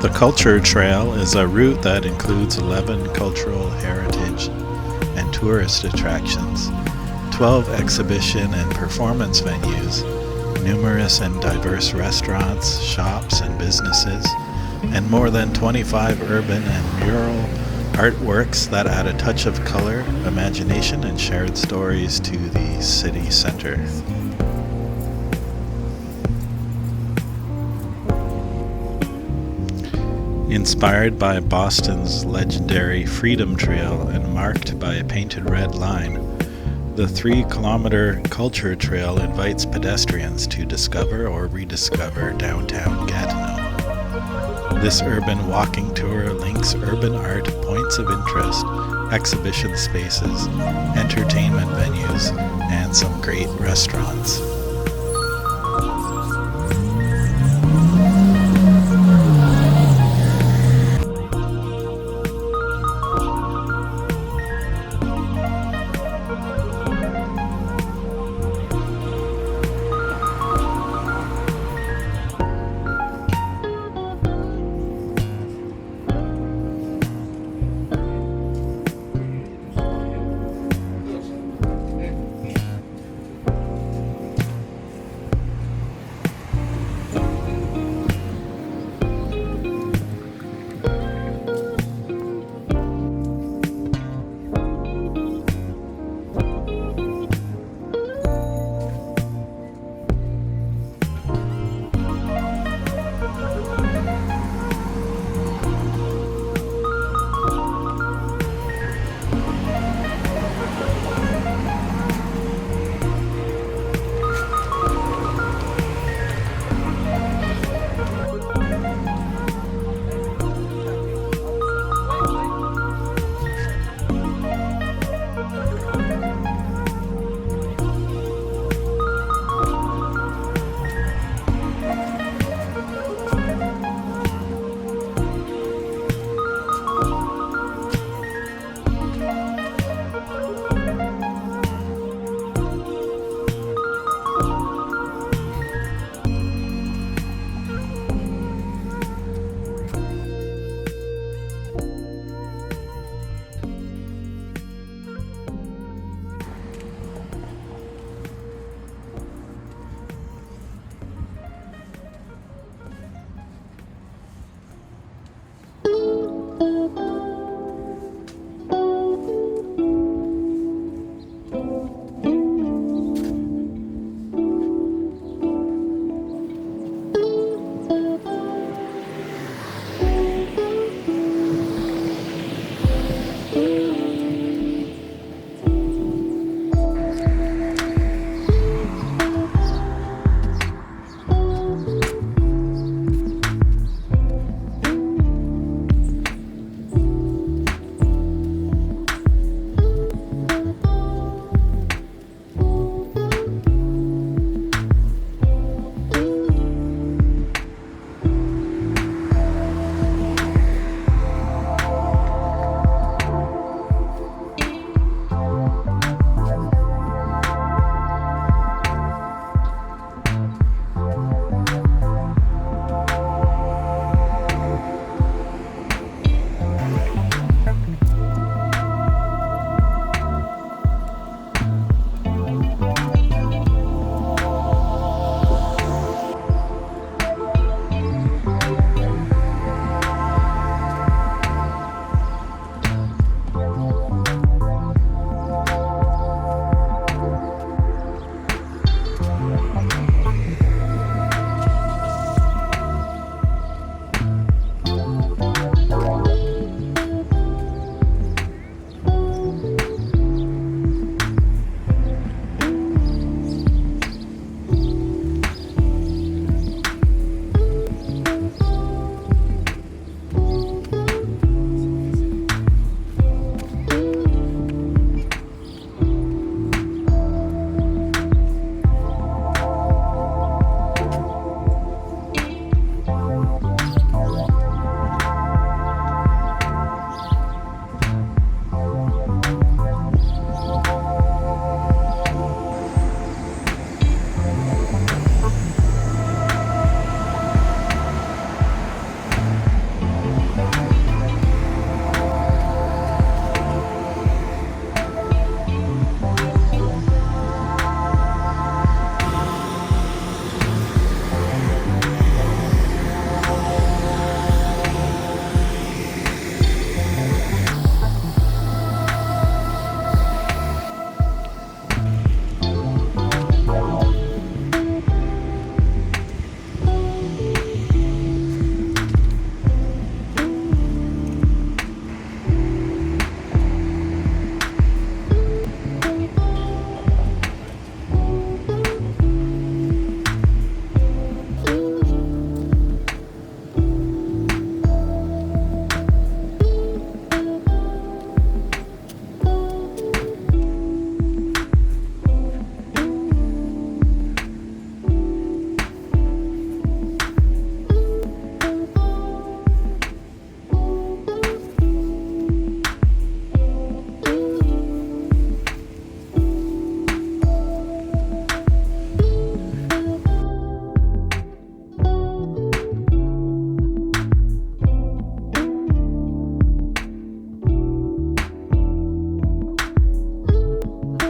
The Culture Trail is a route that includes 11 cultural heritage and tourist attractions, 12 exhibition and performance venues, numerous and diverse restaurants, shops, and businesses, and more than 25 urban and mural artworks that add a touch of color, imagination, and shared stories to the city center. Inspired by Boston's legendary Freedom Trail and marked by a painted red line, the 3-kilometer Culture Trail invites pedestrians to discover or rediscover downtown Gatineau. This urban walking tour links urban art, points of interest, exhibition spaces, entertainment venues, and some great restaurants.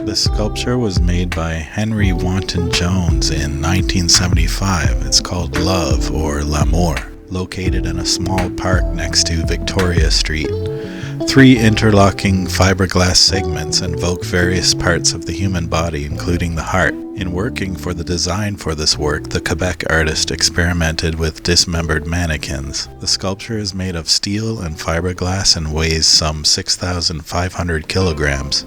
This sculpture was made by Henry Wanton Jones in 1975. It's called Love, or L'amour, located in a small park next to Victoria Street. 3 interlocking fiberglass segments invoke various parts of the human body, including the heart. In working for the design for this work, the Quebec artist experimented with dismembered mannequins. The sculpture is made of steel and fiberglass and weighs some 6,500 kilograms.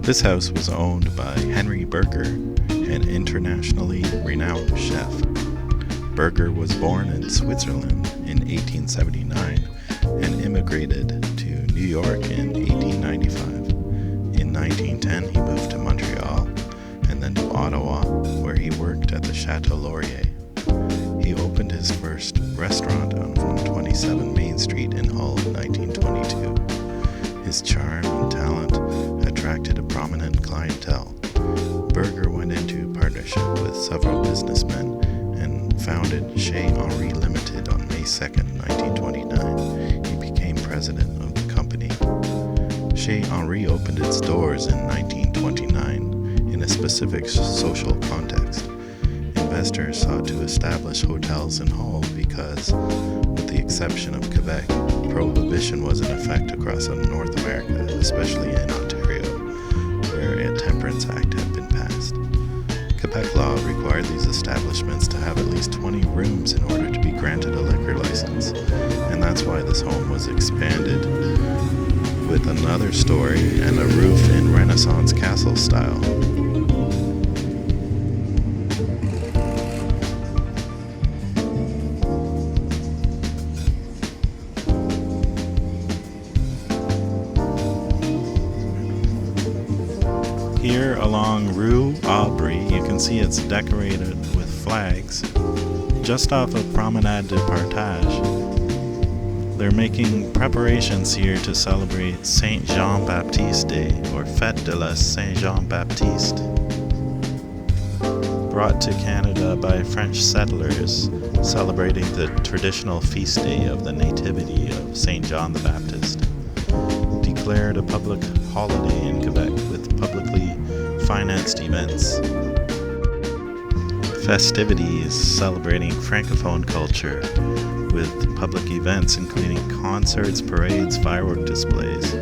This house was owned by Henry Berger, an internationally renowned chef. Berger was born in Switzerland in 1879 and immigrated to New York in 1895. In 1910, he moved to Montreal and then to Ottawa, where he worked at the Chateau Laurier. He opened his first restaurant on 127 Main Street in Hull Hall in 1922. His charm and talent attracted a prominent clientele. Berger went into partnership with several businessmen and founded Chez Henri Limited on May 2nd, 1929. He became president of the company. Chez Henri opened its doors in 1929 in a specific social context. Investors sought to establish hotels in Hull because, with the exception of Quebec, prohibition was in effect across North America, especially in Ontario, where a Temperance Act had been passed. Quebec law required these establishments to have at least 20 rooms in order to be granted a liquor license, and that's why this home was expanded with another story and a roof in Renaissance castle style. Here along Rue Aubry, you can see it's decorated with flags. Just off of Promenade du Partage, they're making preparations here to celebrate Saint Jean-Baptiste Day, or Fête de la Saint Jean-Baptiste, brought to Canada by French settlers, celebrating the traditional feast day of the Nativity of Saint John the Baptist. Declared a public holiday in Quebec with publicly financed events. Festivities celebrating Francophone culture with public events including concerts, parades, firework displays.